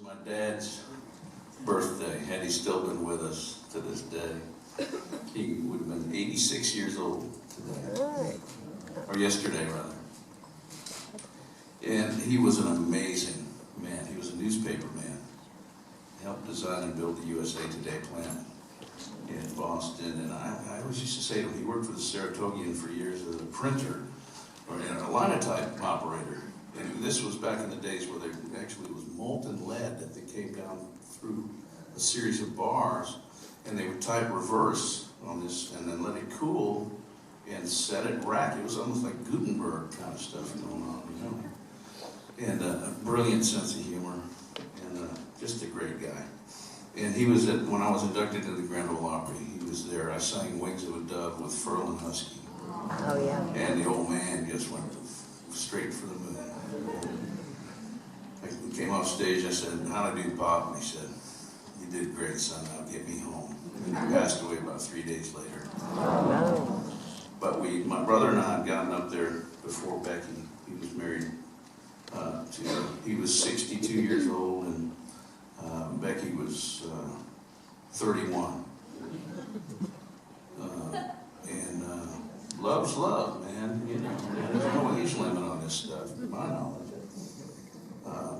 my dad's birthday, had he still been with us to this day. He would have been 86 years old today, or yesterday rather. And he was an amazing man. He was a newspaper man. He helped design and build the USA Today plant in Boston. And I always used to say to him, he worked for the Saratogian for years as a printer, or a linotype operator. And this was back in the days where there actually was molten lead that they came down through a series of bars, and they would type reverse on this and then let it cool and set it rack. It was almost like Gutenberg kind of stuff going on, you know. And a brilliant sense of humor, and just a great guy. And he was when I was inducted into the Grand Ole Opry, he was there. I sang Wings of a Dove with Furl and Husky. Oh, yeah. And the old man just went straight for the moon. I came off stage, I said, "How'd I do, Pop?" And he said, "You did great, son, now get me home." And he passed away about 3 days later. Oh, no. But my brother and I had gotten up there before Becky. He was married he was 62 years old, and Becky was 31. Love's love, man. You know, there's no age limit on this stuff, to my knowledge.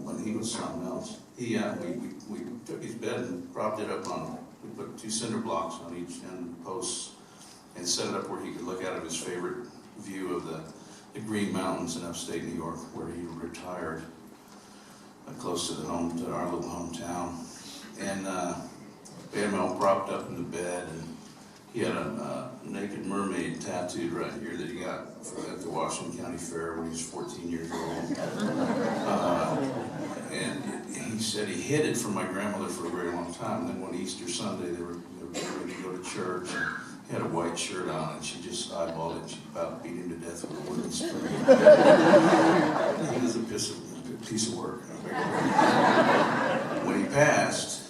When he was something else, we took his bed and propped it up on. We put 2 cinder blocks on each end of the posts and set it up where he could look out of his favorite view of the Green Mountains in upstate New York, where he retired, close to our little hometown. And we had him all propped up in the bed, and he had a naked mermaid tattooed right here that he got at the Washington County Fair when he was 14 years old. And he said he hid it from my grandmother for a very long time. And then one Easter Sunday, they were ready to go to church, and he had a white shirt on, and she just eyeballed it, and she about beat him to death with a wooden spoon. He was a piece of work. When he passed,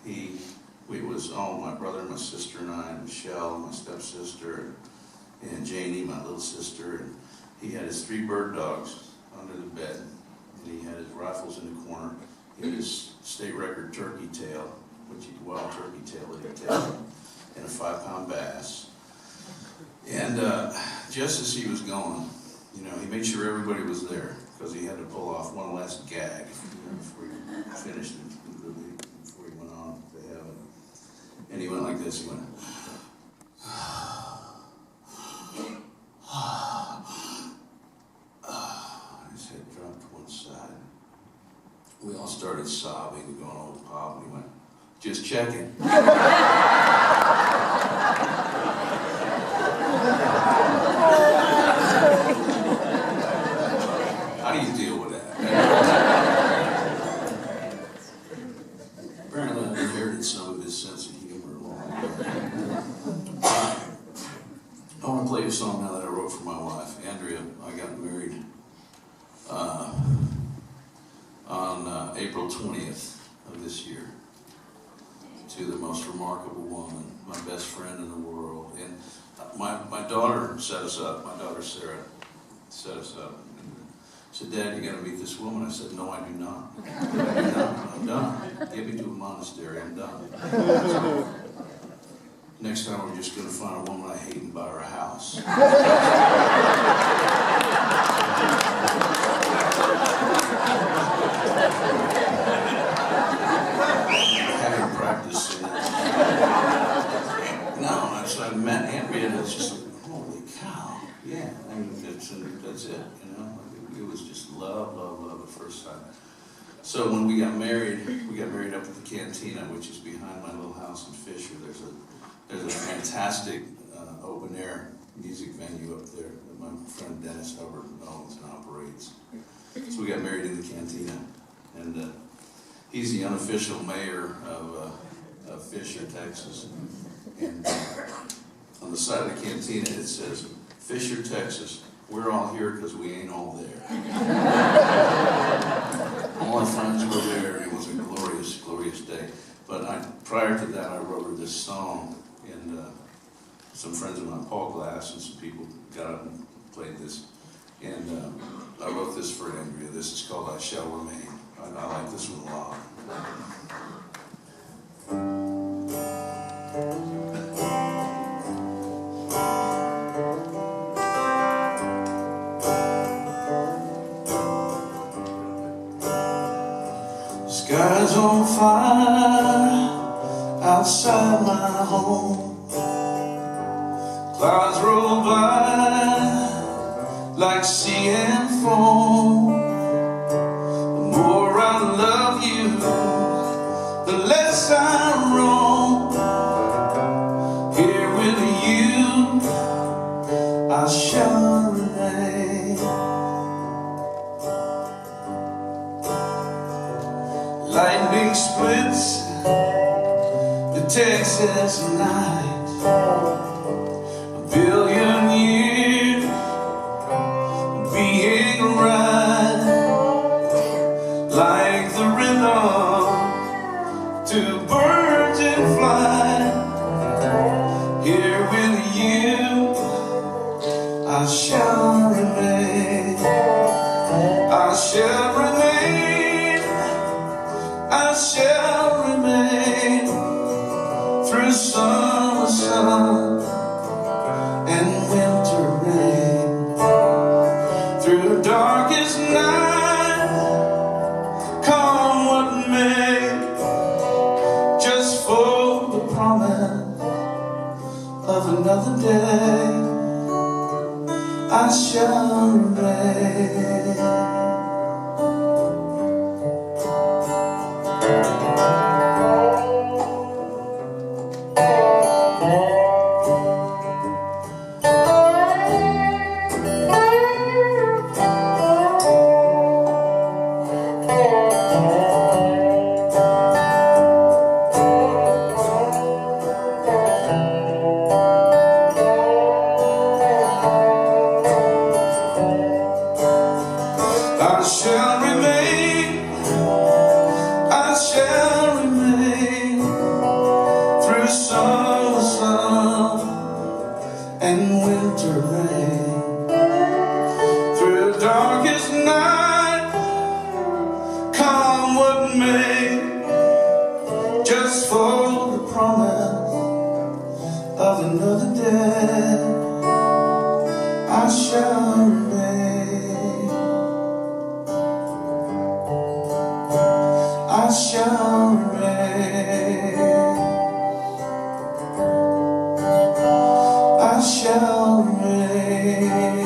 it was all my brother, my sister, and I, and Michelle, my stepsister, and Janie, my little sister. And he had his 3 bird dogs under the bed, and he had his rifles in the corner. He had his state record turkey tail, wild turkey tail that he tailed, and a 5-pound bass. And just as he was going, you know, he made sure everybody was there, because he had to pull off one last gag before he finished it, before he went on to heaven. And he went like this, he went, his head dropped to one side. We all started sobbing and going, "Oh, Pop," and he went, "Just checking." How do you deal with that? Apparently I inherited some of his sense of humor along the way. I want to play a song now that I wrote for my wife, Andrea. I got married on April 20th of this year to the most remarkable woman, my best friend in the world. And my daughter set us up. My daughter Sarah set us up. She said, "Dad, you got to meet this woman." I said, "No, I do not. I do not. I'm done. Get me to a monastery. I'm done." So, next time we're just going to find a woman I hate and buy her a house. Having practiced in it. No, so I met Andrea, and it's just like, holy cow. Yeah, I mean, that's it, you know. It was just love at first sight. So when we got married up at the Cantina, which is behind my little house in Fisher. There's a fantastic open air music venue up there that my friend Dennis Hubbard owns and operates. So we got married in the Cantina, and he's the unofficial mayor of Fisher, Texas. And on the side of the Cantina it says, "Fisher, Texas. We're all here because we ain't all there." All our friends were there, and it was a glorious, glorious day. But prior to that, I wrote her this song, and some friends of mine, Paul Glass, and some people got up and played this. And I wrote this for Andrea. This is called "I Shall Remain." I like this one a lot. Sky's on fire outside my home. Clouds roll by like sea and foam. The more I love you, the less I roam. Here with you, I shall remain. Lightning splits the Texas night. A billion years being right, like the rhythm to birds in flight. Here with you, I shall remain. I shall remain. I shall remain through summer sun and winter rain, through the darkest night, come what may, just for the promise of another day, I shall remain. I shall remain, I shall remain through summer sun and winter rain, through the darkest night, come what may, just for the promise of another day, I shall remain. I shall remain. I shall remain.